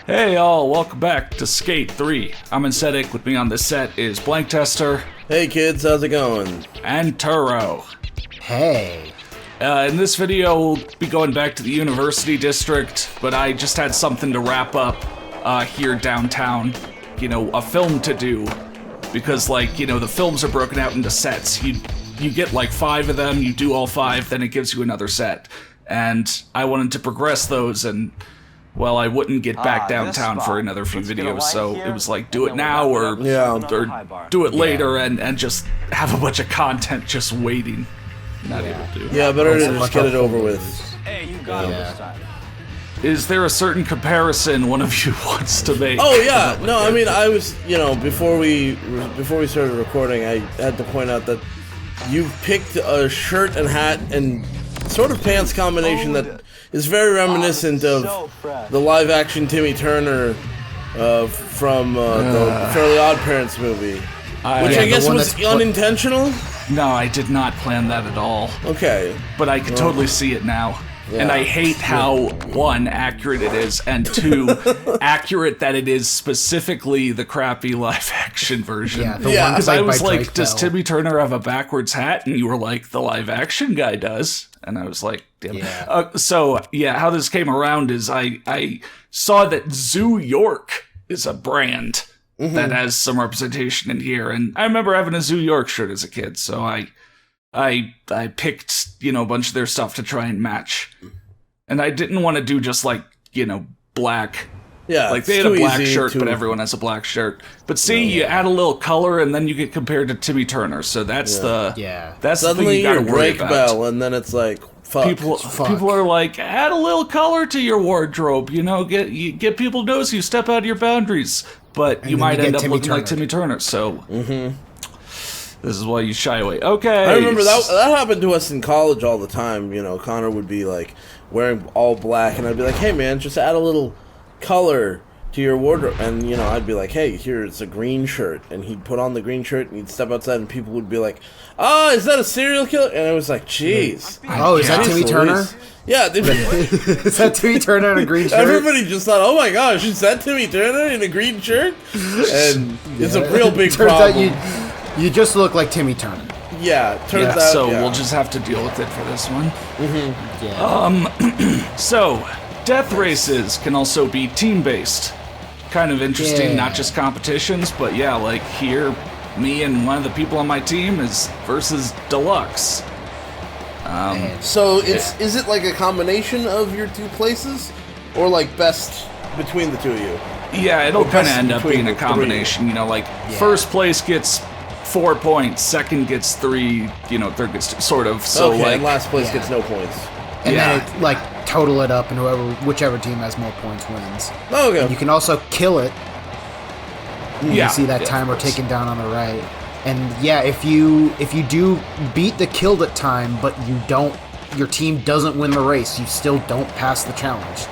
Hey all, welcome back to Skate 3. I'm Insetic, with me on this set is Blank Tester. Hey kids, how's it going? And Turo. Hey. In this video, we'll be going back to the University District, but I just had something to wrap up here downtown. You know, a film to do. Because, like, you know, the films are broken out into sets. You get like 5 of them, you do all 5, then it gives you another set. And I wanted to progress those, and well, I wouldn't get back downtown for another few videos, so it was like, do it now or do it later and just have a bunch of content just waiting. Not able to. Yeah, better to just get it over with. Hey, you got it this time. Is there a certain comparison one of you wants to make? Oh yeah, no, I mean, I was, you know, before we started recording, I had to point out that you picked a shirt and hat and sort of pants combination that is very reminiscent of the live-action Timmy Turner from the Fairly Odd Parents movie, which I guess was unintentional. No, I did not plan that at all. Okay. But I can totally see it now. Yeah. And I hate how, 1, accurate it is, and 2, accurate that it is specifically the crappy live-action version. Yeah, because I was like, does Timmy Turner have a backwards hat? And you were like, the live-action guy does. And I was like, damn. Yeah. So, how this came around is I saw that Zoo York is a brand that has some representation in here. And I remember having a Zoo York shirt as a kid, so I picked, you know, a bunch of their stuff to try and match. And I didn't want to do just like, you know, black. Yeah, like they had a black shirt, but everyone has a black shirt. But see, you add a little color, and then you get compared to Timmy Turner. So that's that's suddenly the thing you gotta you're worry Drake about. Bell, and then it's like, fuck. People are like, add a little color to your wardrobe. You know, get people to notice you, step out of your boundaries. But you might end up looking like Timmy Turner. So. This is why you shy away. Okay. I remember that happened to us in college all the time. You know, Connor would be like wearing all black, and I'd be like, "Hey, man, just add a little color to your wardrobe." And you know, I'd be like, "Hey, here, it's a green shirt," and he'd put on the green shirt, and he'd step outside, and people would be like, "Oh, is that a serial killer?" And I was like, "Jeez." Oh, is that Timmy Turner? Yeah. Is that Timmy Turner in a green shirt? Everybody just thought, "Oh my gosh, is that Timmy Turner in a green shirt?" And it's a real big problem. You just look like Timmy Turner. Yeah, turns out. So we'll just have to deal with it for this one. So, death races can also be team-based. Kind of interesting, not just competitions, but like here, me and one of the people on my team is versus Deluxe. So is it like a combination of your two places, or like best between the two of you? Yeah, it'll kind of end up being a combination. You know, like first place gets 4 points, second gets 3, you know, third gets 2, sort of. So like, and last place gets no points. And then it, like, total it up, and whichever team has more points wins. Oh, okay. And you can also kill it. You see that timer of taken down on the right. And if you do beat the killed it time, but your team doesn't win the race, you still don't pass the challenge.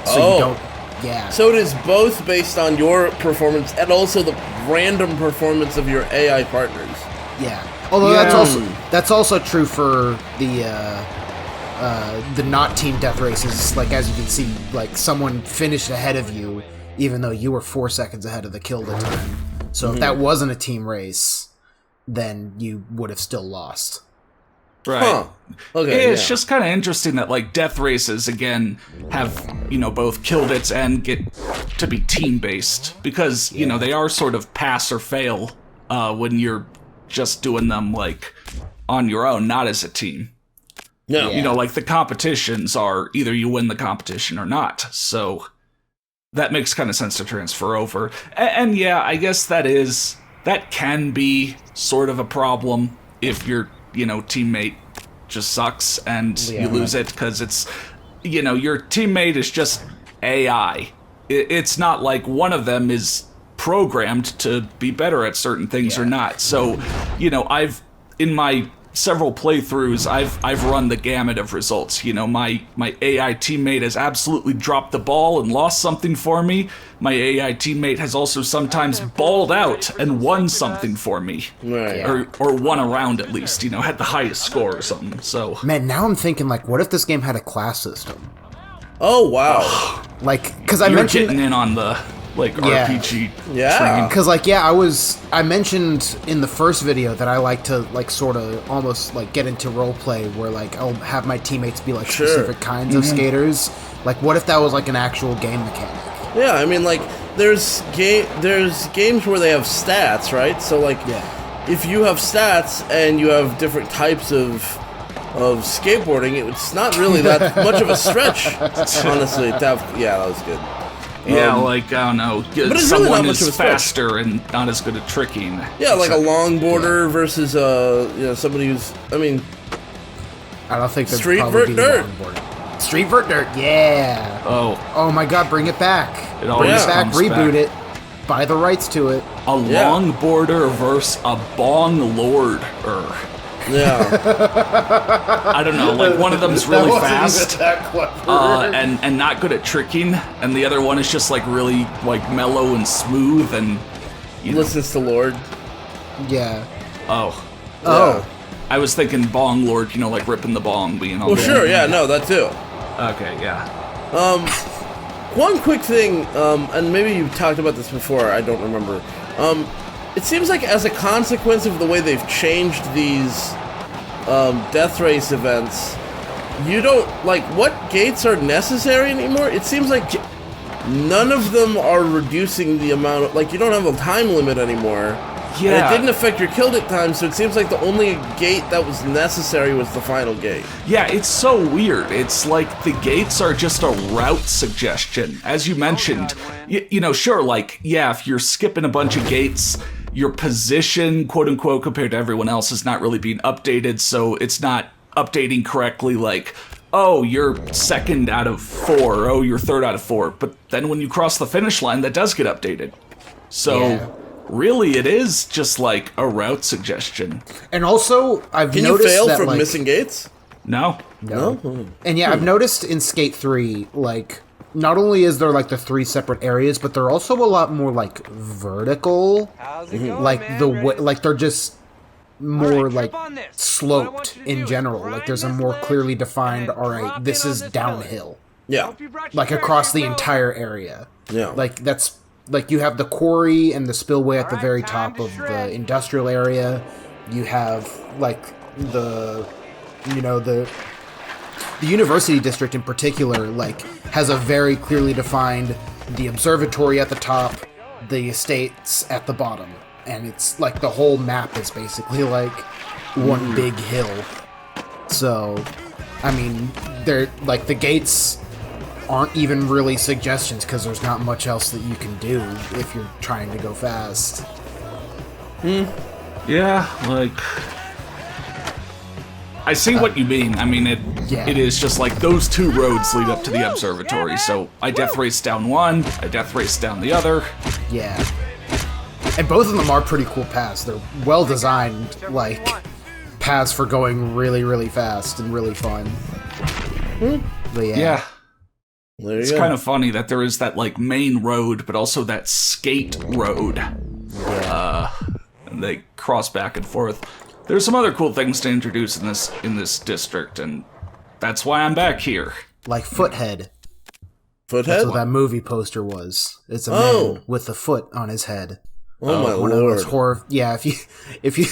So you don't. Yeah. So it is both based on your performance and also the random performance of your AI partners. Yeah. Although that's also true for the not team death races. Like, as you can see, like someone finished ahead of you, even though you were 4 seconds ahead of the kill the time. So if that wasn't a team race, then you would have still lost. Right. Huh. Okay. It's just kind of interesting that like death races again have, you know, both killed it and get to be team based because you know they are sort of pass or fail when you're just doing them like on your own, not as a team. No. You know, like the competitions are either you win the competition or not. So that makes kind of sense to transfer over. And I guess that can be sort of a problem if you're, you know, teammate just sucks and you lose it because it's, you know, your teammate is just AI. It's not like one of them is programmed to be better at certain things or not. So, you know, in my several playthroughs, I've run the gamut of results. You know, my AI teammate has absolutely dropped the ball and lost something for me. My AI teammate has also sometimes balled out and won something for me. Right. Or won a round at least, you know, had the highest score or something. So man, now I'm thinking, like, what if this game had a class system? Oh wow. Like, because I You're mentioned getting in on the like Yeah. RPG Yeah. train. because like I mentioned in the first video that I like to like sort of almost like get into role play where like I'll have my teammates be like Sure. specific kinds of skaters. Like, what if that was like an actual game mechanic? Yeah, I mean, like, there's games where they have stats, right? So, like, if you have stats and you have different types of skateboarding, it's not really that much of a stretch, honestly. Yeah, that was good. Yeah, like, I don't know, it's really someone not much of is a stretch. faster and not as good at tricking. Yeah, like a longboarder versus somebody who's, I mean, I don't think there'd Street probably Vert be Dirt. longboarding. Street Vert Dirt, yeah. Oh my God, bring it back. It Bring always it back, comes reboot back. it, buy the rights to it. A longboarder versus a bong lord. yeah. I don't know, like one of them's really fast that clever. and not good at tricking, and the other one is just like really like mellow and smooth and you know. Listens to Lord. Yeah. Oh, Oh. I was thinking bong lord, you know, like ripping the bong, being all. Well, sure, yeah, no, that too. Okay, yeah. One quick thing, and maybe you've talked about this before, I don't remember. It seems like as a consequence of the way they've changed these death race events, you don't, like, what gates are necessary anymore? It seems like none of them are reducing the amount of, like, you don't have a time limit anymore. Yeah. And it didn't affect your kill it time, so it seems like the only gate that was necessary was the final gate. Yeah, it's so weird. It's like the gates are just a route suggestion. As you mentioned, you know, sure, like, yeah, if you're skipping a bunch of gates, your position, quote unquote, compared to everyone else is not really being updated, so it's not updating correctly, like, oh, you're second out of 4, oh, you're third out of 4. But then when you cross the finish line, that does get updated. So... Yeah. Really, it is just like a route suggestion. And also, I've Can you noticed fail that, from like, missing gates? No. No? And yeah, I've noticed in Skate 3, like, not only is there like the 3 separate areas, but they're also a lot more like vertical. Like like they're just more like sloped in general. Like there's a more clearly defined, all right, this is downhill. Yeah. Like across the entire area. Yeah. Like that's like you have the quarry and the spillway at the very top of the industrial area. You have like the university district in particular like has a very clearly defined the observatory at the top, the estates at the bottom, and it's like the whole map is basically like one big hill. So I mean, they're like the gates aren't even really suggestions because there's not much else that you can do if you're trying to go fast. Yeah, like... I see what you mean. I mean, it is just like those 2 roads lead up to the observatory, so I death race down one, I death race down the other. Yeah. And both of them are pretty cool paths. They're well designed, like, paths for going really, really fast and really fun. But Yeah. There you It's go. kind of funny that there is that, like, main road, but also that skate road. And they cross back and forth. There's some other cool things to introduce in this district, and that's why I'm back here. like Foothead. Foothead? That's what that movie poster was. It's a man with a foot on his head. Oh my One of those lord. horror. Yeah, if you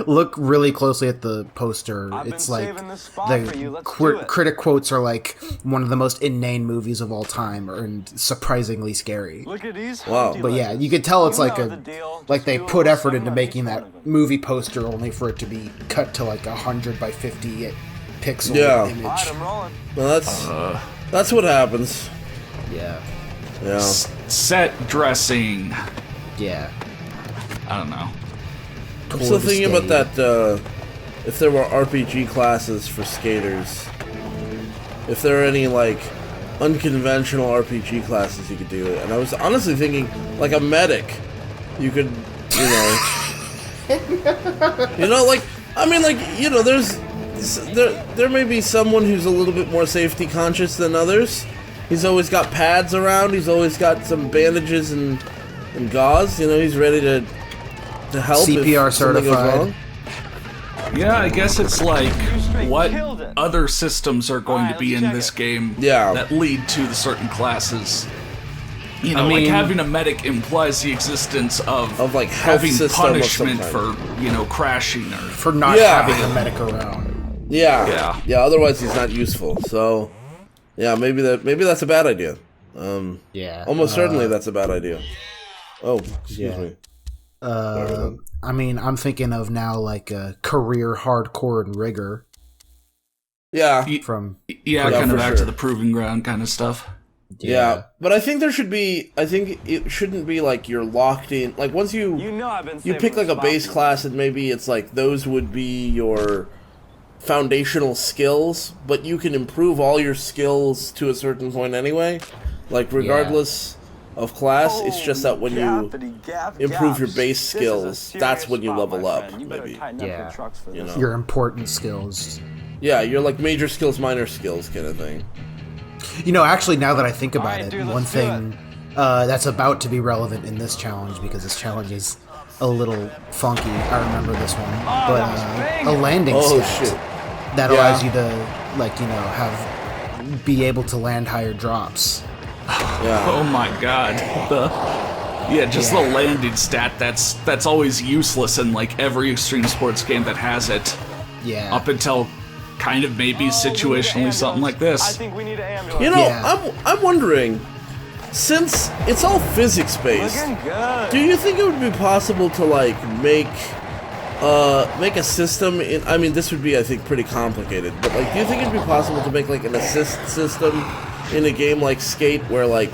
look really closely at the poster, it's like the critic quotes are like one of the most inane movies of all time, and surprisingly scary. Look at these. Wow. But yeah, you can tell it's like like they put effort into making that movie poster only for it to be cut to like 100 by 50 pixel image. I'm rolling. Well, that's what happens. Yeah, Yeah. Set dressing. yeah. I don't know. I'm still thinking about that, if there were RPG classes for skaters. If there are any, like, unconventional RPG classes you could do. And I was honestly thinking, like, a medic. You could, you know... you know, like, I mean, like, you know, there may be someone who's a little bit more safety conscious than others. He's always got pads around, he's always got some bandages and gauze, you know, he's ready to help CPR if something goes certified. wrong. Yeah, I guess it's like, what other systems are going to be in this game that lead to the certain classes. You know, like having a medic implies the existence of like having punishment for, you know, crashing or for not having a medic around. Yeah. Otherwise, he's not useful. So, yeah, maybe that's a bad idea. Almost certainly that's a bad idea. Oh, excuse me. I mean, I'm thinking of now like a career hardcore and rigor. Yeah, from kind of back to the proving ground kind of stuff. Yeah, but I think I think it shouldn't be like you're locked in. Like once you pick like a base class and maybe it's like those would be your foundational skills, but you can improve all your skills to a certain point anyway. Like regardless of class, it's just that when you improve your base skills, that's when you level up, maybe. Yeah, you know? Your important skills. Yeah, you're like major skills, minor skills kind of thing. You know, actually, now that I think about it, one thing that's about to be relevant in this challenge, because this challenge is a little funky, I remember this one, but a landing stat that allows you to, like, you know, be able to land higher drops. Oh my god. The landing stat, that's always useless in, like, every extreme sports game that has it. Yeah. Up until kind of maybe situationally something like this. You know, I'm wondering, since it's all physics based, do you think it would be possible to like make a system in, I mean this would be I think pretty complicated, but like do you think it'd be possible to make like an assist system in a game like Skate where like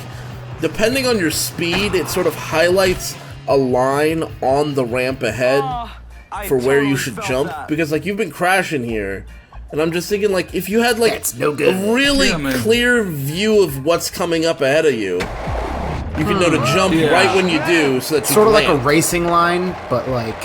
depending on your speed it sort of highlights a line on the ramp ahead for where you should jump? Because like you've been crashing here. And I'm just thinking, like, if you had, like, a really clear view of what's coming up ahead of you, you can know to jump right when you do, so that you sort of land. like a racing line, but, like,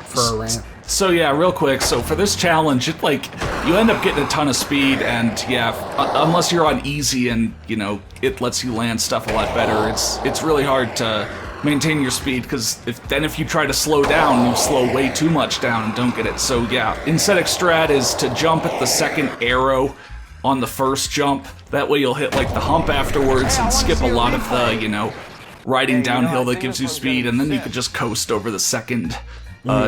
for a ramp. So, yeah, real quick, so for this challenge, it, like, you end up getting a ton of speed, and, unless you're on easy and, you know, it lets you land stuff a lot better, it's really hard to maintain your speed, because if you try to slow down, you slow way too much down and don't get it. So yeah, Insetix strat is to jump at the second arrow on the first jump. That way you'll hit like the hump afterwards and skip a lot of the, you know, riding downhill that gives you speed, and then you could just coast over the second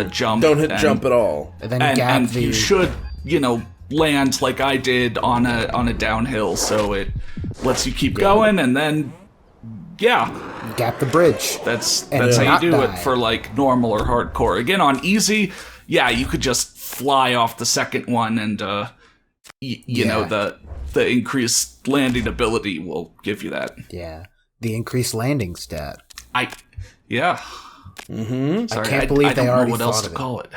jump. Don't hit jump at all. And you should, you know, land like I did on a downhill, so it lets you keep going, and then gap the bridge. That's how you do it for like normal or hardcore. Again, on easy, you could just fly off the second one, and you know the increased landing ability will give you that. Yeah, the increased landing stat. Mm-hmm. Sorry, I can't believe they already thought of it. I don't know what else to call it.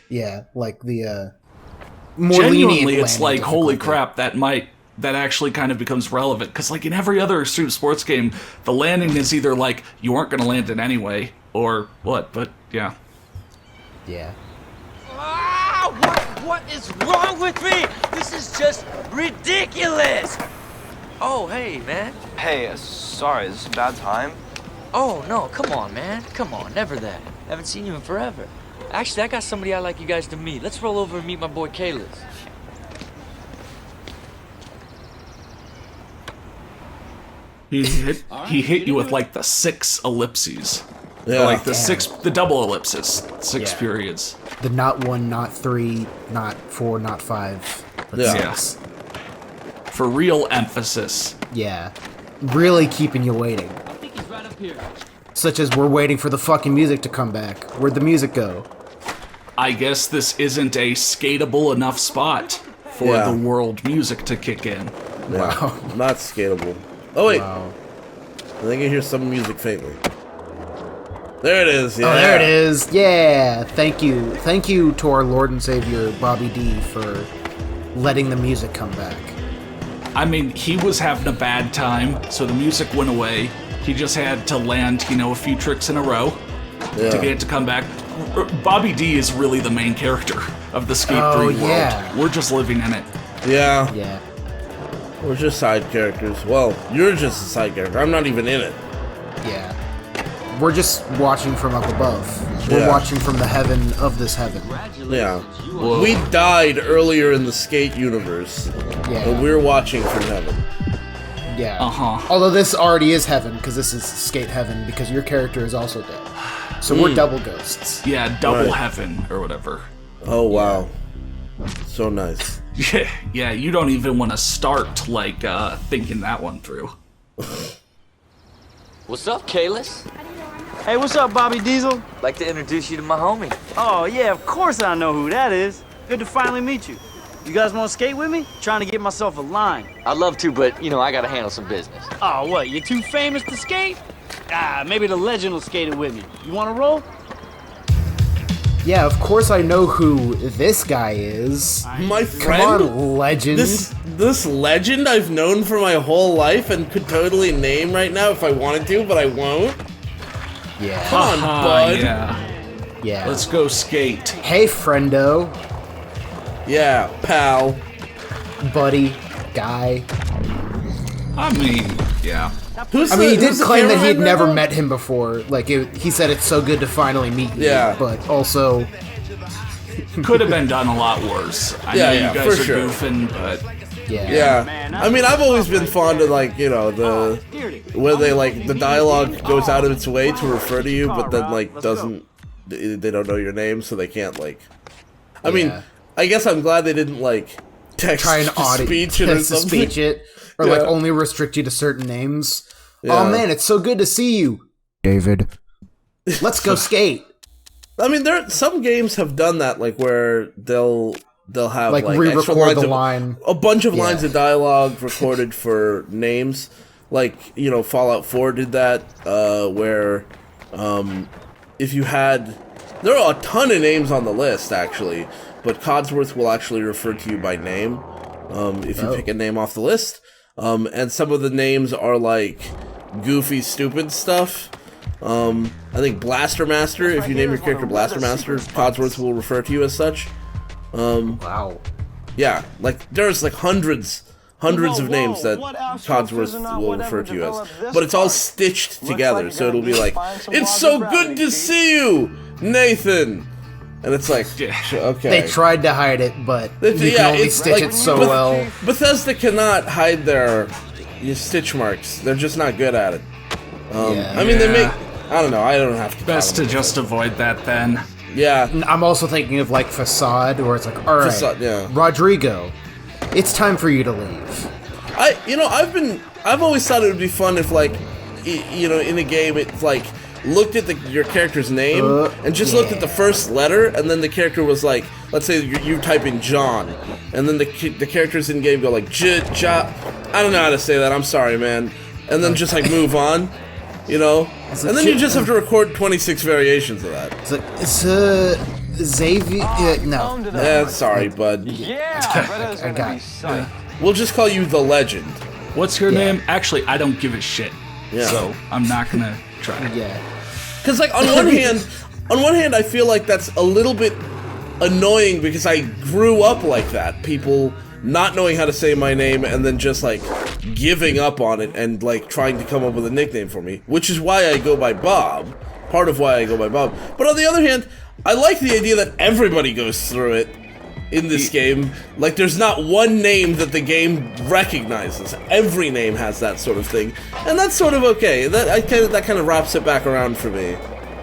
Yeah, like the more genuinely, lenient it's like holy crap, that actually kind of becomes relevant, because like in every other extreme sports game, the landing is either like you aren't going to land it anyway or what, but yeah. What is wrong with me? This is just ridiculous. Oh, hey, man. Hey, sorry, is this a bad time? Oh, no, come on, man. Come on, never that. Haven't seen you in forever. Actually, I got somebody I'd like you guys to meet. Let's roll over and meet my boy Kalis. He hit you with like the 6 ellipses. Yeah. Like the double ellipses. 6 periods. The not 1, not 3, not 4, not 5. But 6. For real emphasis. Yeah. Really keeping you waiting. I think he's right up here. Such as we're waiting for the fucking music to come back. Where'd the music go? I guess this isn't a skatable enough spot for the world music to kick in. Wow. Not skatable. Oh, wait. Wow. I think I hear some music faintly. There it is. Yeah. Oh, there it is. Yeah. Thank you. Thank you to our Lord and Savior, Bobby D, for letting the music come back. I mean, he was having a bad time, so the music went away. He just had to land, you know, a few tricks in a row to get it to come back. Bobby D is really the main character of the Skate 3 world. We're just living in it. Yeah. Yeah. We're just side characters. Well, you're just a side character. I'm not even in it. Yeah. We're just watching from up above. We're watching from the heaven of this heaven. Yeah. We died earlier in the Skate universe, but we're watching from heaven. Yeah. Uh-huh. Although this already is heaven, because this is Skate heaven, because your character is also dead. So we're double ghosts. Yeah, double heaven, or whatever. Oh, wow. So nice. Yeah, you don't even want to start, like, thinking that one through. What's up, Kalis? Hey, what's up, Bobby Diesel? Like to introduce you to my homie. Oh, yeah, of course I know who that is. Good to finally meet you. You guys want to skate with me? Trying to get myself a line. I'd love to, but, you know, I gotta handle some business. Oh, what, you too famous to skate? Ah, maybe the legend will skate it with me. You want to roll? Yeah, of course I know who this guy is. My Come friend? on, legend. This legend I've known for my whole life and could totally name right now if I wanted to, but I won't. Yeah. Come on, bud. Yeah. Let's go skate. Hey, friendo, Yeah, pal. buddy, guy. I mean, yeah. I mean, he did who's the claim that he had cameraman never right now? met him before. Like, he said it's so good to finally meet you. Yeah. But also, Could have been done a lot worse. I know Yeah, you guys for are sure. goofing, but yeah. Yeah. I mean, I've always been fond of, like, you know, where they, like, the dialogue goes out of its way to refer to you, but then, like, they don't know your name, so they can't, like... I mean, I guess I'm glad they didn't, like, Try and speech it or text to something. speech it, or like only restrict you to certain names. Oh man, it's so good to see you, David. Let's go skate. I mean, some games have done that, like, where they'll have, like extra re-record lines the of, line. a bunch of lines of dialogue recorded for names. Like, you know, Fallout 4 did that, where, if you had... There are a ton of names on the list, actually, but Codsworth will actually refer to you by name, if you pick a name off the list. And some of the names are, like, goofy, stupid stuff. I think Blaster Master, if you name your character Blaster Master, Codsworth will refer to you as such. Wow. Yeah, like, there's, like, hundreds of names that Codsworth will refer to you as. But it's all stitched together, so it'll be like, it's so good to see you, Nathan! And it's like, okay. They tried to hide it, but you can only stitch like, it so well. Bethesda cannot hide their stitch marks. They're just not good at it. I mean, they make... I don't know, I don't have to... best to just avoid that then. Yeah. I'm also thinking of, like, Facade, where it's like, alright, Facade, Rodrigo, it's time for you to leave. I've always thought it would be fun if, like, you know, in a game, it's like, looked at your character's name and just looked at the first letter, and then the character was like, let's say you type in John, and then the characters in game go like Ja. I don't know how to say that. I'm sorry, man. And then just like move on, you know. And then you just have to record 26 variations of that. It's like, Xavier. No. Sorry, bud. I got it. We'll just call you the Legend. What's your name? Actually, I don't give a shit. Yeah. So I'm not gonna try. Yeah. Because, like, on one hand, I feel like that's a little bit annoying because I grew up like that. People not knowing how to say my name and then just, like, giving up on it and, like, trying to come up with a nickname for me. Which is why I go by Bob. Part of why I go by Bob. But on the other hand, I like the idea that everybody goes through it in this game. Like, there's not one name that the game recognizes. Every name has that sort of thing. And that's sort of okay. That kind of wraps it back around for me.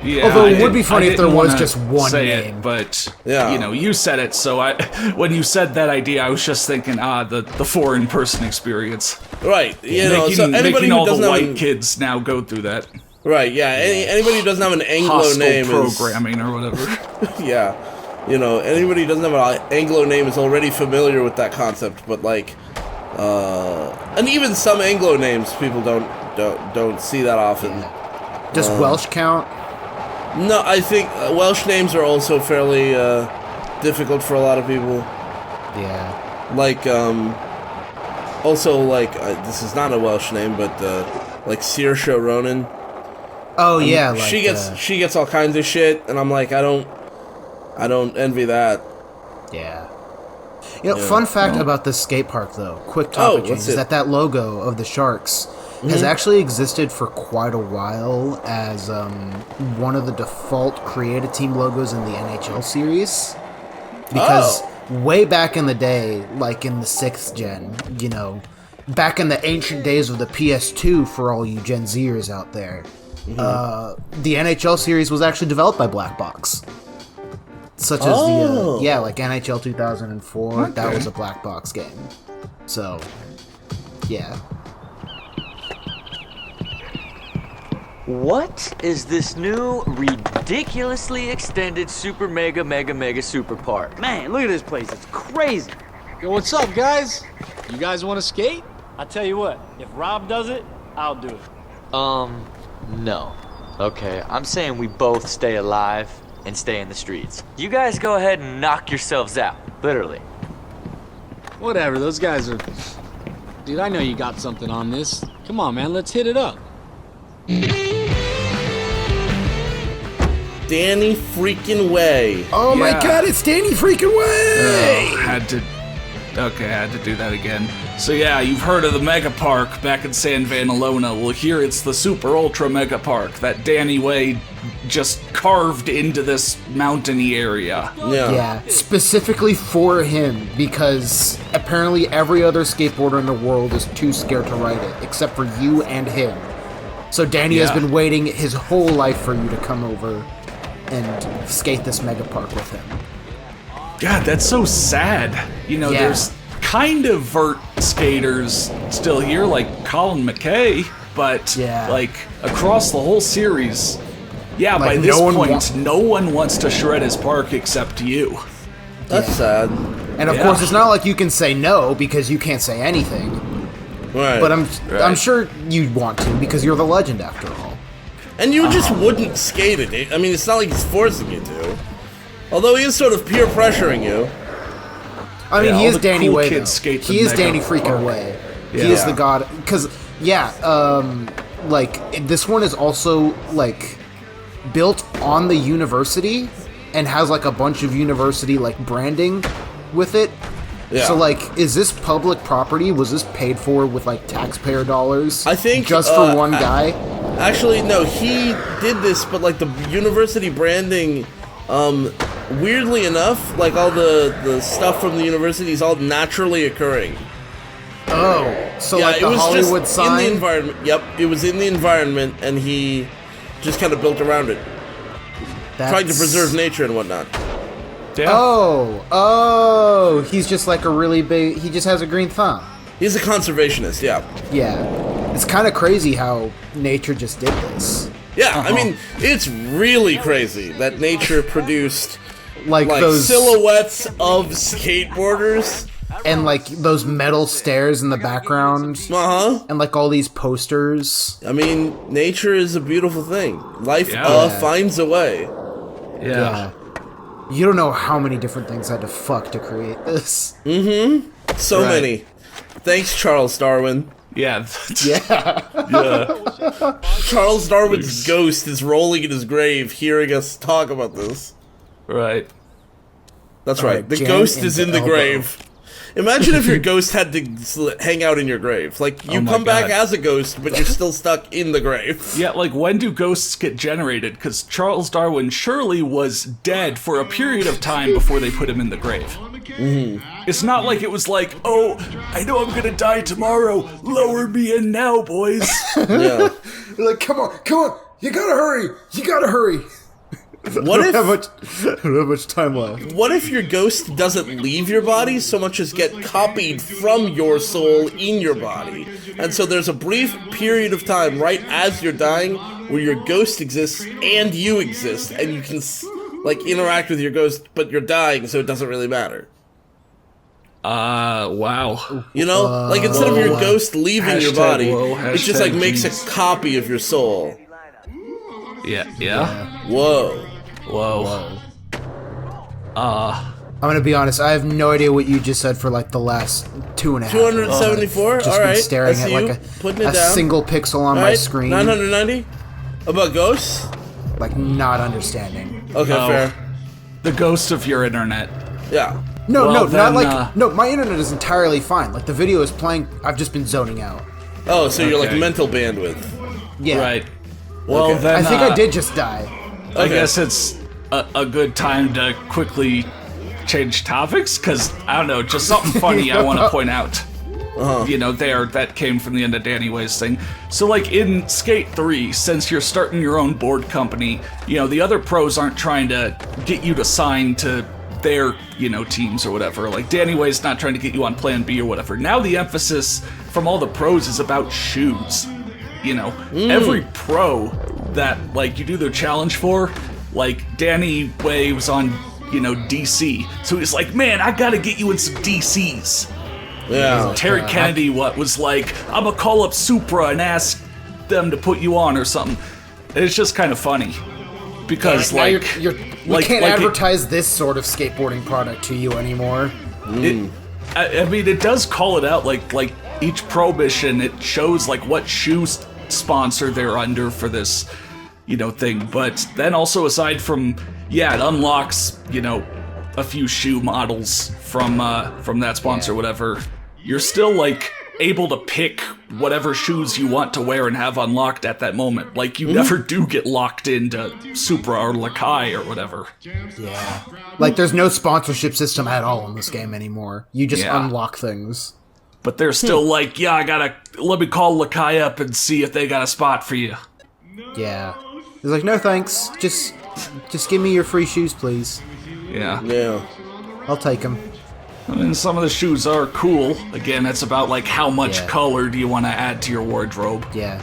Yeah, Although it would be funny if there was wanna just one say name. it, but Yeah. you know, you said it, so when you said that idea, I was just thinking, the foreign person experience. Right. You know, so anybody making who all the doesn't have white kids now go through that Right, yeah. Anybody who doesn't have an Anglo hostile name programming or whatever. Yeah. You know, anybody who doesn't have an Anglo name is already familiar with that concept, but like, and even some Anglo names people don't see that often. Does Welsh count? No, I think Welsh names are also fairly difficult for a lot of people. Yeah. Like, also like this is not a Welsh name, but like Saoirse Ronan. Oh yeah, like, she gets all kinds of shit, and I'm like, I don't envy that. Yeah. You know, fun fact about this skate park, though, quick topic change, is that logo of the sharks has actually existed for quite a while as one of the default creative team logos in the NHL series. Because way back in the day, like in the 6th gen, you know, back in the ancient days of the PS2 for all you Gen Zers out there, the NHL series was actually developed by Black Box. Such as like NHL 2004, that was a Black Box game. So, yeah. What is this new, ridiculously extended super mega super park? Man, look at this place. It's crazy. Yo, what's up, guys? You guys want to skate? I tell you what, if Rob does it, I'll do it. No. Okay, I'm saying we both stay alive and stay in the streets. You guys go ahead and knock yourselves out, literally. Whatever, those guys are... Dude, I know you got something on this. Come on, man, let's hit it up. Danny freaking Way. Oh my god, it's Danny freaking Way! I had to do that again. So yeah, you've heard of the Mega Park back in San Vanalona. Well, here it's the Super Ultra Mega Park that Danny Way just carved into this mountainy area. Yeah, specifically for him, because apparently every other skateboarder in the world is too scared to ride it, except for you and him. So Danny has been waiting his whole life for you to come over and skate this mega park with him. God, that's so sad. You know, there's kind of vert skaters still here, like Colin McKay, but like across the whole series, like, by this point, no one wants to shred his park except you. That's sad. And of course, it's not like you can say no because you can't say anything. Right. But I'm sure you'd want to because you're the legend after all. And you just wouldn't skate it. I mean, it's not like he's forcing you to. Although he is sort of peer pressuring you. I mean, he is Danny cool Way, though. He is Danny freaking Way. He is the god. Because, like, this one is also, like, built on the university and has, like, a bunch of university, like, branding with it. Yeah. So, like, is this public property? Was this paid for with, like, taxpayer dollars? I think... Just for one guy? Actually, no, he did this, but, like, the university branding... weirdly enough, like all the stuff from the university is all naturally occurring. Oh, so like the Hollywood sign? In the environment. Yep, it was in the environment, and he just kind of built around it, trying to preserve nature and whatnot. Yeah. Oh, he's just like a really big. He just has a green thumb. He's a conservationist. Yeah. Yeah, it's kind of crazy how nature just did this. Yeah, I mean, it's really crazy that nature produced like those silhouettes of skateboarders and like those metal stairs in the background. And like all these posters. I mean, nature is a beautiful thing. Life finds a way. Yeah. You don't know how many different things I had to fuck to create this. So many. Thanks, Charles Darwin. Yeah. Charles Darwin's ghost is rolling in his grave, hearing us talk about this. Right. That's right. The ghost is in the grave. Imagine if your ghost had to hang out in your grave. Like, you come back as a ghost, but you're still stuck in the grave. Yeah, like, when do ghosts get generated? Because Charles Darwin surely was dead for a period of time before they put him in the grave. It's not like it was like, oh, I know I'm gonna die tomorrow. Lower me in now, boys. Yeah. Like, come on, you gotta hurry. What if I don't have much time left. What if your ghost doesn't leave your body so much as get copied from your soul in your body? And so there's a brief period of time right as you're dying where your ghost exists and you exist, and you can like interact with your ghost, but you're dying, so it doesn't really matter. Wow. You know, like instead of your ghost leaving your body, it just like makes a copy of your soul. Yeah. Whoa. I'm gonna be honest, I have no idea what you just said for like the last 2.5 274? Just Alright. been staring at like a single pixel on my screen. 990? About ghosts? Like not understanding. Okay, fair. The ghost of your internet. Yeah. No, not like... No, my internet is entirely fine. Like, the video is playing, I've just been zoning out. Oh, so you're like Okay. mental bandwidth. Yeah. Right. Well, Okay. then I think I did just die. I guess it's a good time to quickly change topics, because, I don't know, just something funny I want to point out. You know, that came from the end of Danny Way's thing. So, like, in Skate 3, since you're starting your own board company, you know, the other pros aren't trying to get you to sign to their, you know, teams or whatever. Like, Danny Way's not trying to get you on Plan B or whatever. Now the emphasis from all the pros is about shoes. You know, every pro that, like, you do their challenge for, like, Danny Way was on, you know, DC. So he's like, man, I gotta get you in some DCs. Yeah. Terry Kennedy was like, I'm gonna call up Supra and ask them to put you on or something. It's just kind of funny. Because, Now like... we like- can't like it- advertise this sort of skateboarding product to you anymore. I mean, it does call it out, like each pro mission, it shows, like, what shoe sponsor they're under for this, you know, thing. But then also, aside from, yeah, it unlocks, you know, a few shoe models from that sponsor, whatever. You're still, like, able to pick whatever shoes you want to wear and have unlocked at that moment. Like, you never do get locked into Supra or Lakai or whatever. Yeah. Like, there's no sponsorship system at all in this game anymore. You just Yeah. unlock things. But they're still like, yeah, let me call Lakai up and see if they got a spot for you. Yeah. He's like, no thanks. Just give me your free shoes, please. Yeah. Yeah. I'll take them. I mean, some of the shoes are cool. Again, it's about, like, how much Yeah. color do you want to add to your wardrobe. Yeah.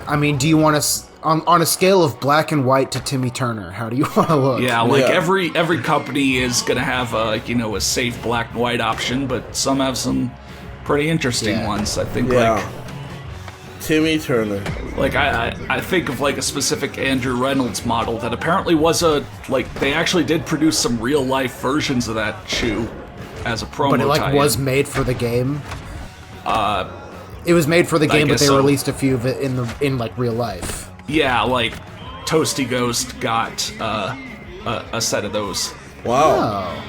I mean, do you want to... On a scale of black and white to Timmy Turner, how do you want to look? Yeah, like, Yeah. every company is going to have, you know, a safe black and white option, but some have some pretty interesting Yeah. ones. I think, Yeah. Timmy Turner. like I think of, like, a specific Andrew Reynolds model that apparently was they actually did produce some real-life versions of that shoe as a promo But it, like, tie-in. was made for the game? It was made for the game, but guess they so. released a few of it in like, real life. Yeah, like, Toasty Ghost got a set of those. Wow. Oh.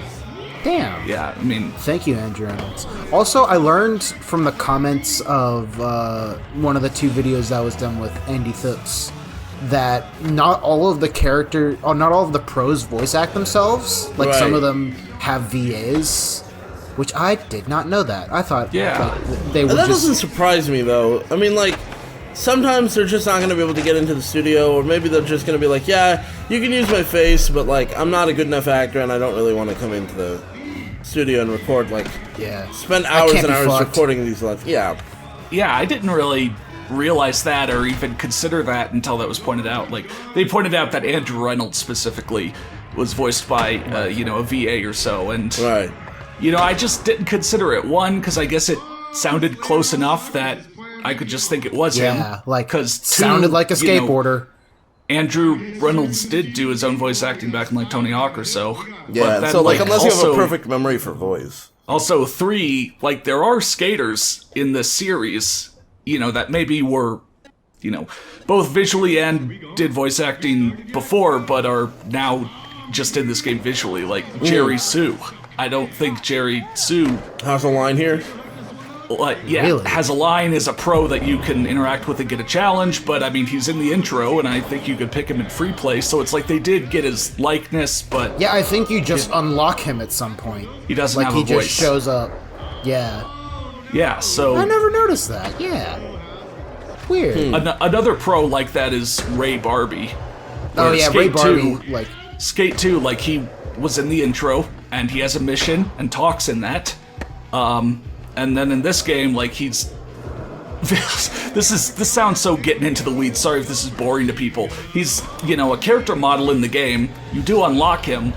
Damn. Yeah, I mean, Thank you, Andrew Reynolds. Also, I learned from the comments of one of the two videos that was done with Andy Phipps that not all of the pros voice act themselves. Like, some Right. of them have VAs, which I did not know that. I thought Yeah. they were That just... doesn't surprise me, though. I mean, like, sometimes they're just not going to be able to get into the studio, or maybe they're just going to be like, yeah, you can use my face, but, like, I'm not a good enough actor, and I don't really want to come into the studio and record, like, Yeah. spend I hours can't and be hours fucked. recording these, like, yeah. yeah, I didn't really realize that or even consider that until that was pointed out. Like, they pointed out that Andrew Reynolds specifically was voiced by, you know, a VA or so, and, Right. you know, I just didn't consider it. One, because I guess it sounded close enough that I could just think it was him. Yeah, like, 'Cause two, sounded like a you know, skateboarder. Andrew Reynolds did do his own voice acting back in, like, Tony Hawk or so. Yeah, But then, so, like, unless you have a also- perfect memory for voice. Also, 3, like, there are skaters in this series, you know, that maybe were, you know, both visually and did voice acting before, but are now just in this game visually, like Jerry Sue. I don't think Jerry Sue, How's the line here? like, yeah, Really? has a line as a pro that you can interact with and get a challenge, but I mean, he's in the intro, and I think you could pick him in free play, so it's like they did get his likeness, but Yeah, I think you just unlock him at some point. he doesn't Like, have he a voice. just shows up. Yeah. Yeah, so... I never noticed that. Yeah. Weird. Another pro like that is Ray Barbie. Oh, Where yeah, Skate Ray Barbie, 2 like... Skate 2, like, he was in the intro, and he has a mission, and talks in that. And then in this game, like, he's... this sounds so getting into the weeds, sorry if this is boring to people. He's, you know, a character model in the game, you do unlock him,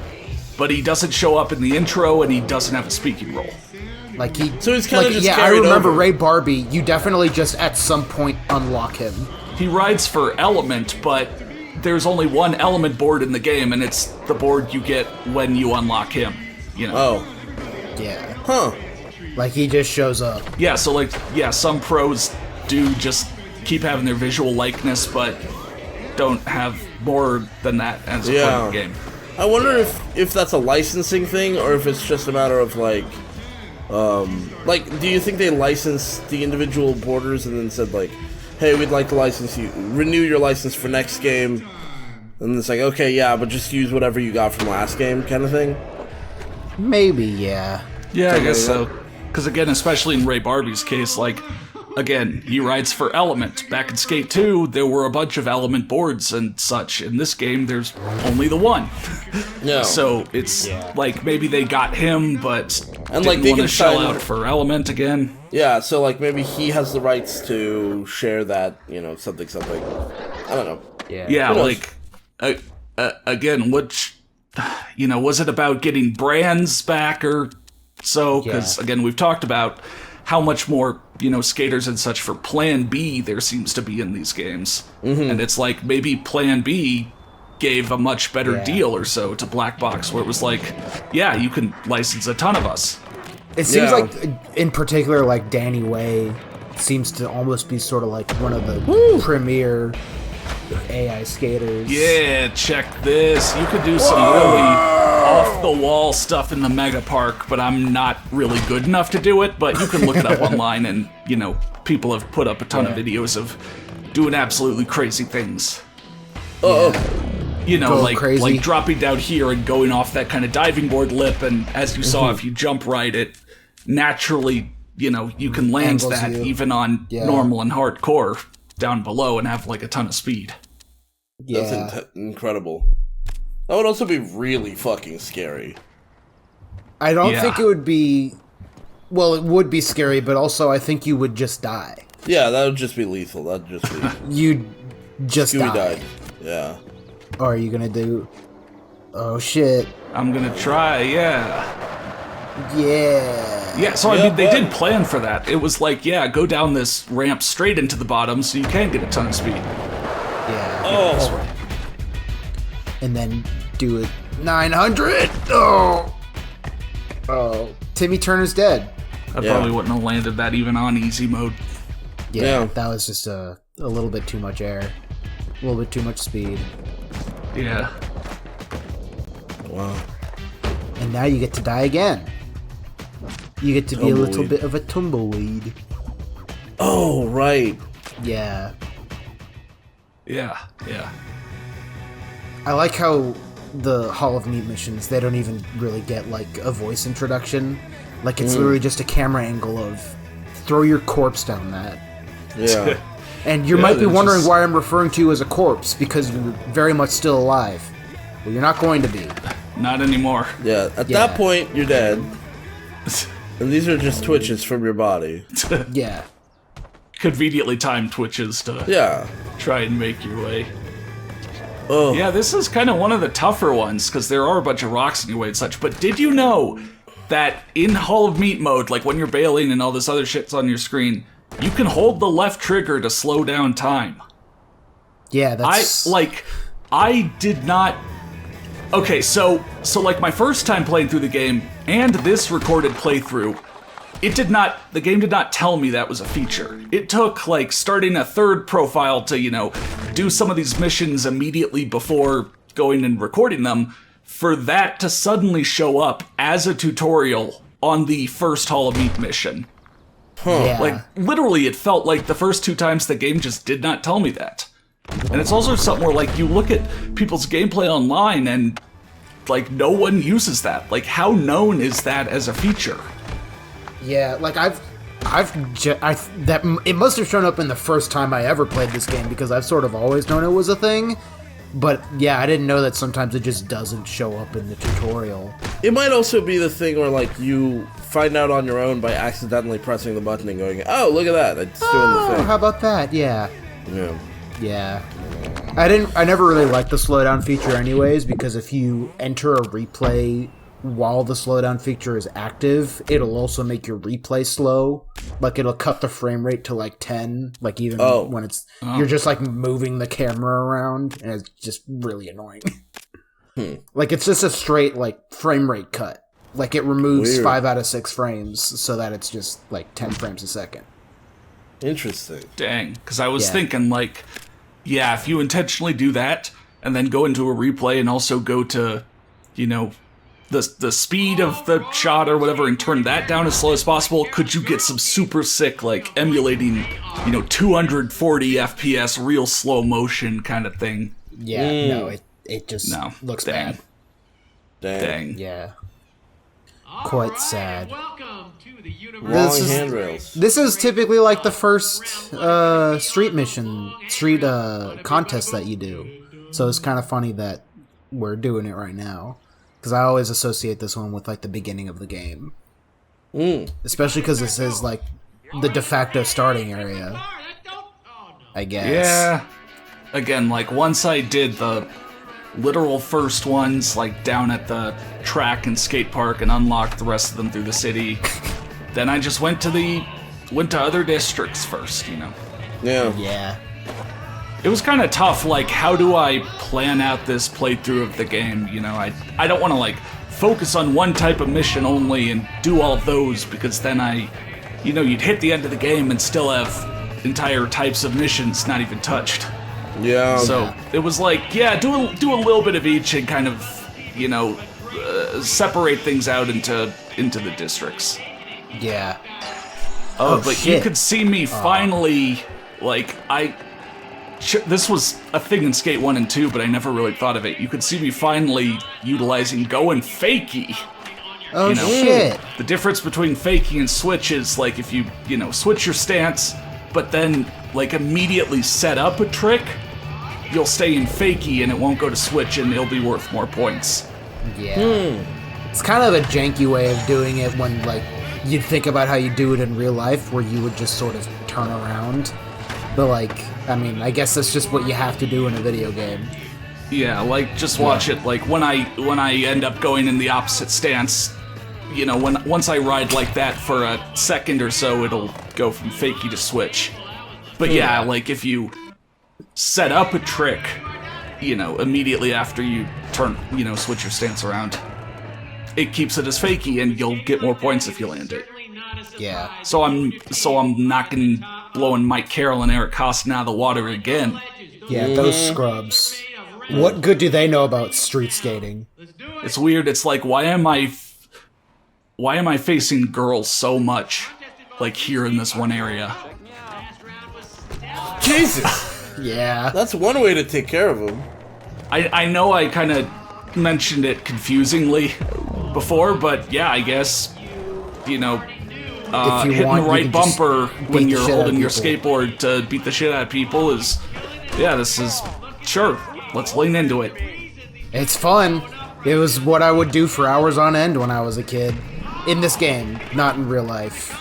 but he doesn't show up in the intro, and he doesn't have a speaking role. Like, he... So he's kinda like, just yeah, I carried remember over. Ray Barbie, you definitely just, at some point, unlock him. He rides for Element, but there's only one Element board in the game, and it's the board you get when you unlock him, you know? Oh. Yeah. Huh. Like, he just shows up. Yeah, so, like, yeah, some pros do just keep having their visual likeness, but don't have more than that as a part of the game. I wonder if that's a licensing thing, or if it's just a matter of, like, Like, do you think they licensed the individual borders and then said, like, hey, we'd like to license you, renew your license for next game, and it's like, okay, yeah, but just use whatever you got from last game, kind of thing? Maybe, yeah. Yeah, I guess so. Because again, especially in Ray Barbie's case, like, again, he rides for Element. Back in Skate 2, there were a bunch of Element boards and such. In this game, there's only the one. No. So it's like maybe they got him, but And, didn't like, they want to can shell sign- out for Element again. Yeah, so, like, maybe he has the rights to share that, you know, something. I don't know. Yeah, Who knows? like, again, which, you know, was it about getting brands back or so? Because, again, we've talked about how much more, you know, skaters and such for Plan B there seems to be in these games. And it's like, maybe Plan B gave a much better deal or so to Black Box, where it was like, yeah, you can license a ton of us. It seems Yeah. like, in particular, like Danny Way seems to almost be sort of like one of the premier AI skaters. Yeah, check this. You could do some really off-the-wall stuff in the Mega Park, but I'm not really good enough to do it. But you can look it up online, and, you know, people have put up a ton of videos of doing absolutely crazy things. You know, Going like crazy. dropping down here and going off that kind of diving board lip, and as you saw, if you jump right, it naturally, you know, you can land Angles that you. even on normal and hardcore down below and have like a ton of speed. Yeah. That's incredible. That would also be really fucking scary. I don't Yeah. think it would be... Well, it would be scary, but also I think you would just die. Yeah, that would just be lethal. That'd just be... You'd just Scooby die. died. Yeah. Or are you gonna do... Oh, shit. I'm gonna try, yeah. Yeah. Yeah, so I Yeah, mean, they but- did plan for that. It was like, yeah, go down this ramp straight into the bottom so you can get a ton of speed. Yeah. Oh. And then do it 900! Oh! Oh. Timmy Turner's dead. I Yeah. probably wouldn't have landed that even on easy mode. Yeah, that was just a little bit too much air. A little bit too much speed. Yeah. Wow. And now you get to die again. You get to be a little Tumbleweed. bit of a tumbleweed. Oh, right. Yeah. Yeah, yeah. I like how the Hall of Meat missions, they don't even really get, like, a voice introduction. Like, it's literally just a camera angle of, throw your corpse down that. Yeah. And you Yeah, might be they're wondering just- why I'm referring to you as a corpse, because you're very much still alive. Well, you're not going to be. Not anymore. Yeah. At Yeah. that point, you're dead. And these are just twitches from your body. Yeah. Conveniently timed twitches to Yeah. try and make your way. Oh. Yeah, this is kind of one of the tougher ones, because there are a bunch of rocks in your way and such. But did you know that in Hall of Meat mode, like when you're bailing and all this other shit's on your screen, you can hold the left trigger to slow down time? Yeah, that's... I did not. Okay, so like my first time playing through the game and this recorded playthrough, the game did not tell me that was a feature. It took like starting a third profile to, you know, do some of these missions immediately before going and recording them for that to suddenly show up as a tutorial on the first Hall of Meat mission. Yeah. Like, literally, it felt like the first two times the game just did not tell me that. And it's also something where, like, you look at people's gameplay online and, like, no one uses that. Like, how known is that as a feature? Yeah, like it must have shown up in the first time I ever played this game, because I've sort of always known it was a thing. But yeah, I didn't know that sometimes it just doesn't show up in the tutorial. It might also be the thing where, like, you find out on your own by accidentally pressing the button and going, oh, look at that, it's doing the Oh, thing. how about that? Yeah. Yeah. Yeah. I never really liked the slowdown feature anyways, because if you enter a replay while the slowdown feature is active, it'll also make your replay slow. Like, it'll cut the frame rate to, like, 10, like, even when it's... You're just, like, moving the camera around, and it's just really annoying. Like, it's just a straight, like, frame rate cut. Like, it removes Weird. 5 out of 6 frames, so that it's just, like, 10 frames a second. Interesting. Dang. Because I was Yeah. thinking, like, yeah, if you intentionally do that, and then go into a replay and also go to, you know, the speed of the shot or whatever and turn that down as slow as possible, could you get some super sick, like, emulating, 240 FPS, real slow motion kind of thing? Yeah, no, it just looks dang. bad. Dang. Yeah. Quite sad. Wrong handrails. This is typically like the first street contest that you do. So it's kind of funny that we're doing it right now. Because I always associate this one with like the beginning of the game. Especially because this is like the de facto starting area, I guess. Yeah. Again, like, once I did the literal first ones, like, down at the track and skate park and unlocked the rest of them through the city, then I just went to other districts first, Yeah. Yeah. It was kind of tough, like, how do I plan out this playthrough of the game, I don't want to, like, focus on one type of mission only and do all those, because then you'd hit the end of the game and still have entire types of missions not even touched. Yeah. So it was like, yeah, do a little bit of each and kind of, separate things out into the districts. Yeah. But shit. you could see me finally, like, this was a thing in Skate 1 and 2, but I never really thought of it. You could see me finally utilizing going fakie. Oh, shit. The difference between fakie and switch is, like, if you, switch your stance, but then, like, immediately set up a trick, you'll stay in fakie and it won't go to switch and it'll be worth more points. Yeah. It's kind of a janky way of doing it when, like, you'd think about how you do it in real life, where you would just sort of turn around. But, like, I mean, I guess that's just what you have to do in a video game. Yeah, like, just watch it. Like, when I end up going in the opposite stance, once I ride like that for a second or so, it'll go from fakie to switch. But yeah, like, if you set up a trick, immediately after you turn, switch your stance around, it keeps it as fakie, and you'll get more points if you land it. Yeah. So I'm blowing Mike Carroll and Eric Costin out of the water again. Yeah, those scrubs. What good do they know about street skating? It's weird. It's like, why am I facing girls so much, like, here in this one area? Jesus. Yeah. That's one way to take care of them. I know I kind of mentioned it confusingly before, but yeah, I guess, hitting the right bumper when you're holding your skateboard to beat the shit out of people is, sure, let's lean into it. It's fun. It was what I would do for hours on end when I was a kid. In this game, not in real life.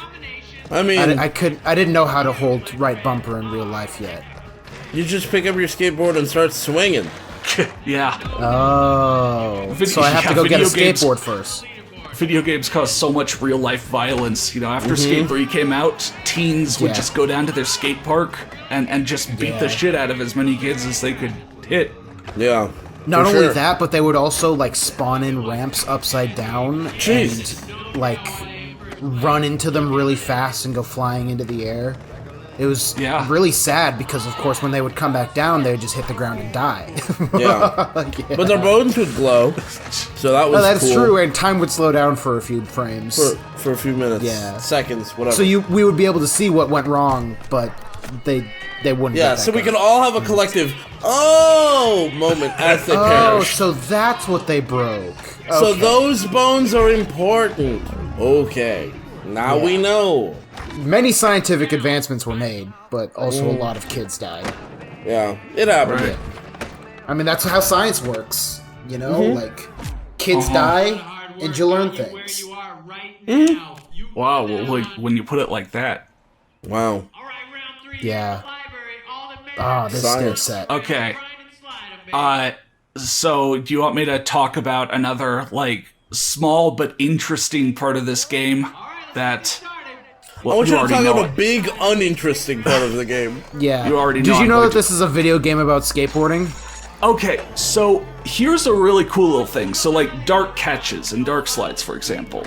I mean, I didn't know how to hold right bumper in real life yet. you just pick up your skateboard and start swinging. Yeah. Oh. So I have to go get a skateboard first. Video games cause so much real life violence. After Skate 3 came out, teens would just go down to their skate park and just beat the shit out of as many kids as they could hit. Yeah. Not only that, but they would also, like, spawn in ramps upside down and, like, run into them really fast and go flying into the air. It was really sad because, of course, when they would come back down, they would just hit the ground and die. Yeah. But their bones would glow, so that was that's cool. true, and time would slow down for a few frames. For a few minutes. Yeah. Seconds, whatever. So we would be able to see what went wrong, but they wouldn't Yeah, get that so we going. can all have a collective, moment as they Oh, perish. so that's what they broke. So Okay. those bones are important. Okay. Now we know. Many scientific advancements were made, but also a lot of kids died. Yeah, it happened. Right. I mean, that's how science works, Like, kids die, and you learn things. Wow, well, like, when you put it like that. Wow. Yeah. Ah, this Science. set. Okay. So do you want me to talk about another, like, small but interesting part of this game that... Well, I want you to already talk know about it. a big, uninteresting part of the game. Yeah. You already know Did you I'm know going that this is a video game about skateboarding? Okay, so here's a really cool little thing. So, like, dark catches and dark slides, for example.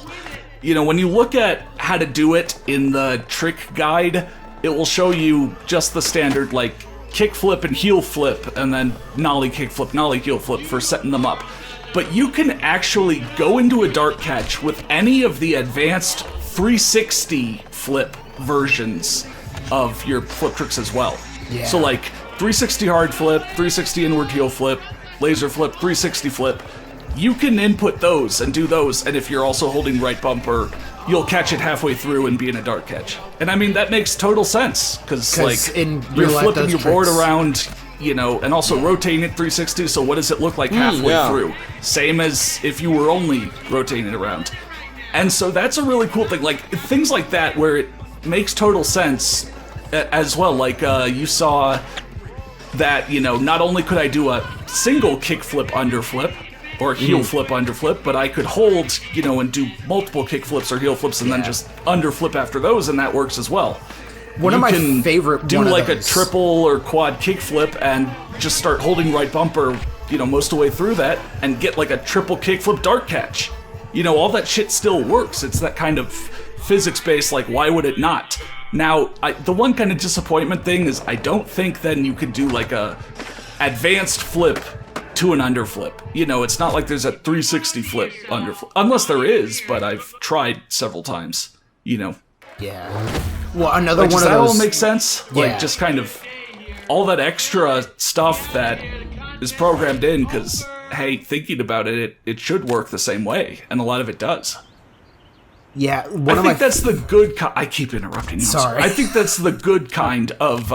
When you look at how to do it in the trick guide, it will show you just the standard, like, kick flip and heel flip, and then nollie kick flip, nollie heel flip for setting them up. but you can actually go into a dart catch with any of the advanced 360 flip versions of your flip tricks as well. Yeah. So like 360 hard flip, 360 inward heel flip, laser flip, 360 flip. You can input those and do those, and if you're also holding right bumper, you'll catch it halfway through and be in a dart catch. And I mean, that makes total sense, because like, in you're real life, flipping those your board tricks- around, you know, and also rotating it 360, so what does it look like halfway yeah. through? Same as if you were only rotating it around. And so that's a really cool thing, like, things like that where it makes total sense as well. Like, you saw that, you know, not only could I do a single kickflip underflip, or heel flip underflip, but I could hold, you know, and do multiple kick flips or heel flips and then just underflip after those, and that works as well. One of my favorite do one of like those. a triple or quad kick flip and just start holding right bumper, you know, most of the way through that, and get like a triple kick flip dart catch. You know, all that shit still works. It's that kind of physics-based, like, why would it not? Now, the one kind of disappointment thing is I don't think then you could do like a advanced flip to an underflip. You know, it's not like there's a 360 flip underflip. Unless there is, but I've tried several times, you know. Yeah. Well, another Like, one does of that those. all make sense? Yeah. Like, just kind of all that extra stuff that is programmed in, because, hey, thinking about it, it should work the same way, and a lot of it does. Yeah. I think that's the good I keep interrupting you. Sorry. I think that's the good kind of,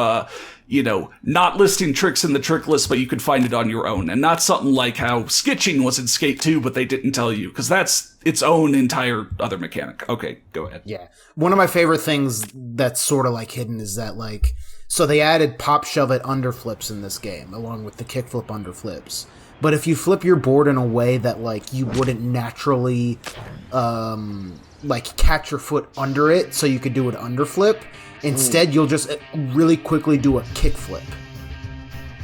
you know, not listing tricks in the trick list, but you could find it on your own. And not something like how skitching was in Skate 2, but they didn't tell you, because that's its own entire other mechanic. Okay, go ahead. Yeah. One of my favorite things that's sort of like hidden is that, like, so they added pop shove it underflips in this game, along with the kickflip underflips. But if you flip your board in a way that, like, you wouldn't naturally, like, catch your foot under it so you could do an underflip, instead you'll just really quickly do a kickflip.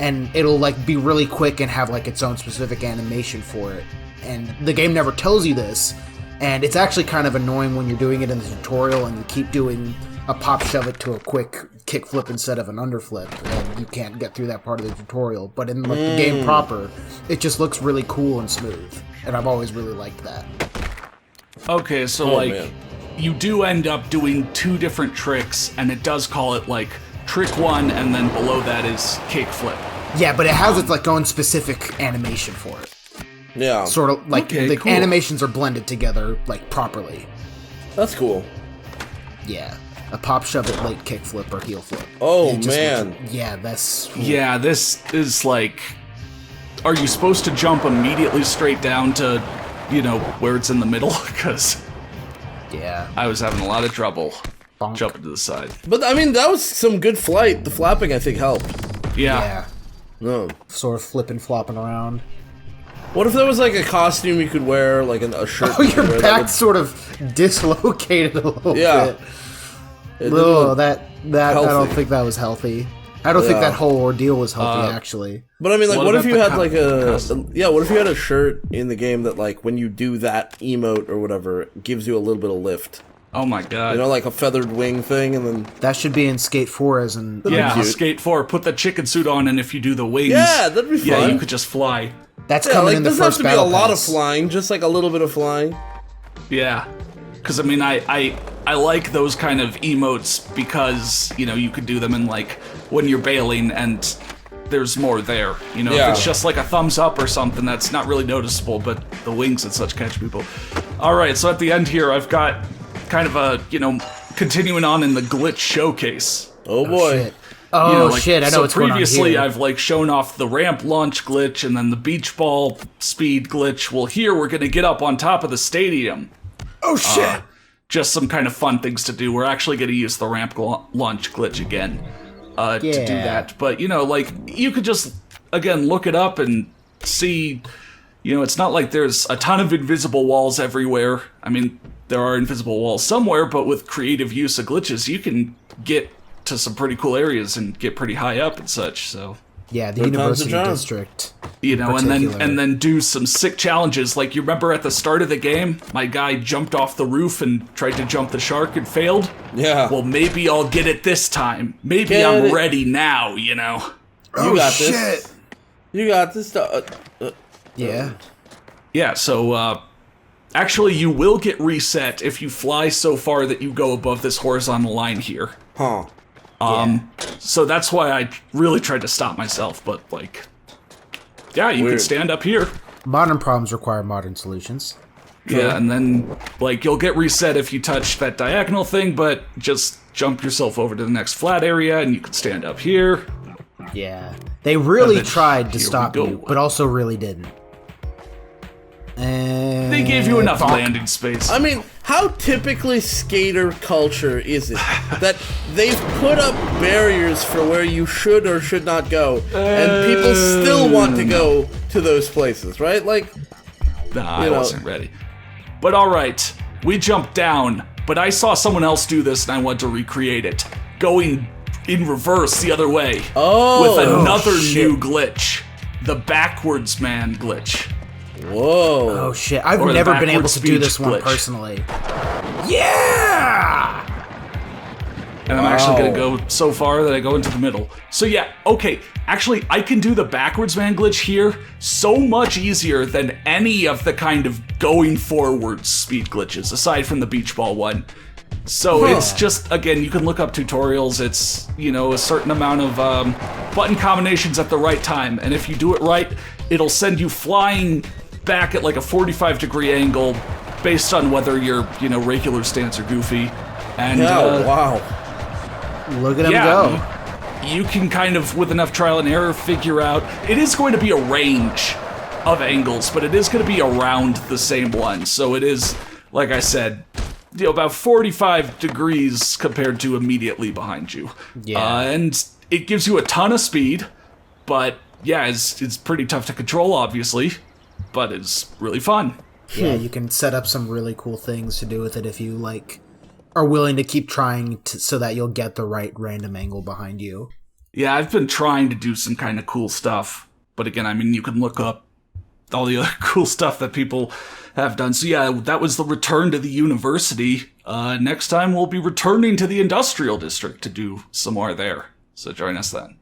And it'll, like, be really quick and have, like, its own specific animation for it. And the game never tells you this, and it's actually kind of annoying when you're doing it in the tutorial and you keep doing a pop shove it to a quick kickflip instead of an underflip, and you can't get through that part of the tutorial. But in, like, the game proper, it just looks really cool and smooth, and I've always really liked that. Okay, so, like, you do end up doing two different tricks, and it does call it, like, trick one, and then below that is kickflip. Yeah, but it has its, like, own specific animation for it. Yeah. Sort of, like, Okay, the cool. animations are blended together, like, properly. That's cool. Yeah. A pop shove it late kickflip or heel flip. Oh, It just man. looks- yeah, that's... Yeah, this is like, are you supposed to jump immediately straight down to, you know, where it's in the middle? Because Yeah. I was having a lot of trouble Bonk. jumping to the side. But, I mean, that was some good flight. The flapping, I think, helped. Yeah. No. Sort of flipping, flopping around. What if there was, like, a costume you could wear, like a shirt Oh, you could your wear that back sort of dislocated a little Yeah. bit. would- it didn't Oh, look that I don't healthy. think that was healthy. I don't think Yeah. that whole ordeal was healthy, actually. But I mean, like, What what if about you the had like a costume? what if you had a shirt in the game that, like, when you do that emote or whatever, it gives you a little bit of lift, Oh my god. you know, like a feathered wing thing, and then That should be in Skate 4 as an... Yeah, cute. Skate 4, put the chicken suit on, and if you do the wings, yeah, that'd be fun. yeah, you could just fly. That's yeah, coming like in the doesn't have first to be a battle lot of pass. flying, just like a little bit of flying. Yeah. Because, I mean, I like those kind of emotes because, you know, you could do them in, like, when you're bailing and there's more there. You know, Yeah. if it's just like a thumbs up or something, that's not really noticeable, but the wings and such catch people. Alright, so at the end here, I've got kind of a, you know, continuing on in the glitch showcase. Oh boy. Shit. Oh, You know, like, shit, I know so what's going on previously here. I've, like, shown off the ramp launch glitch and then the beach ball speed glitch. Well, here we're gonna get up on top of the stadium. Oh, shit! Just some kind of fun things to do. We're actually going to use the ramp launch glitch again to do Yeah. that. But, you know, like, you could just, again, look it up and see, you know, it's not like there's a ton of invisible walls everywhere. I mean, there are invisible walls somewhere, but with creative use of glitches, you can get to some pretty cool areas and get pretty high up and such, so... Yeah, the Good times University to John. District. You know, particular. and then do some sick challenges. Like, you remember at the start of the game, my guy jumped off the roof and tried to jump the shark and failed? Yeah. Well, maybe I'll get it this time. Maybe Get I'm it. ready now, you know? You got this. You got this. Yeah. Yeah, so actually you will get reset if you fly so far that you go above this horizontal line here. Huh. So that's why I really tried to stop myself, but like, yeah, you Weird. can stand up here. Modern problems require modern solutions. Yeah, and then, like, you'll get reset if you touch that diagonal thing, but just jump yourself over to the next flat area, and you can stand up here. Yeah. They really then tried to here we stop go. you, but also really didn't. And They gave you enough landing space. I mean, how typically skater culture is it that they've put up barriers for where you should or should not go, and people still want to go to those places, right? Like, Nah, I you know. wasn't ready. But alright, we jumped down, but I saw someone else do this and I wanted to recreate it. Going in reverse the other way. Oh, with another shit. new glitch. The backwards man glitch. whoa. Oh shit, I've Or the never been able backward to do this speech one glitch. personally. Yeah! And I'm actually gonna go so far that I go into the middle. So yeah, okay, actually I can do the backwards man glitch here so much easier than any of the kind of going forwards speed glitches, aside from the beach ball one. So it's just, again, you can look up tutorials, it's, you know, a certain amount of button combinations at the right time, and if you do it right, it'll send you flying back at like a 45-degree angle based on whether you're, you know, regular stance or goofy. And Yeah, wow. Look at him yeah, go. you can kind of, with enough trial and error, figure out, it is going to be a range of angles, but it is going to be around the same one, so it is, like I said, you know, about 45 degrees compared to immediately behind you. Yeah. And it gives you a ton of speed, but yeah, it's pretty tough to control, obviously, but it's really fun. Yeah, you can set up some really cool things to do with it if you, like, are willing to keep trying so that you'll get the right random angle behind you. Yeah, I've been trying to do some kind of cool stuff, but again, I mean, you can look up all the other cool stuff that people have done. So yeah, that was the return to the university. Next time we'll be returning to the industrial district to do some more there. So join us then.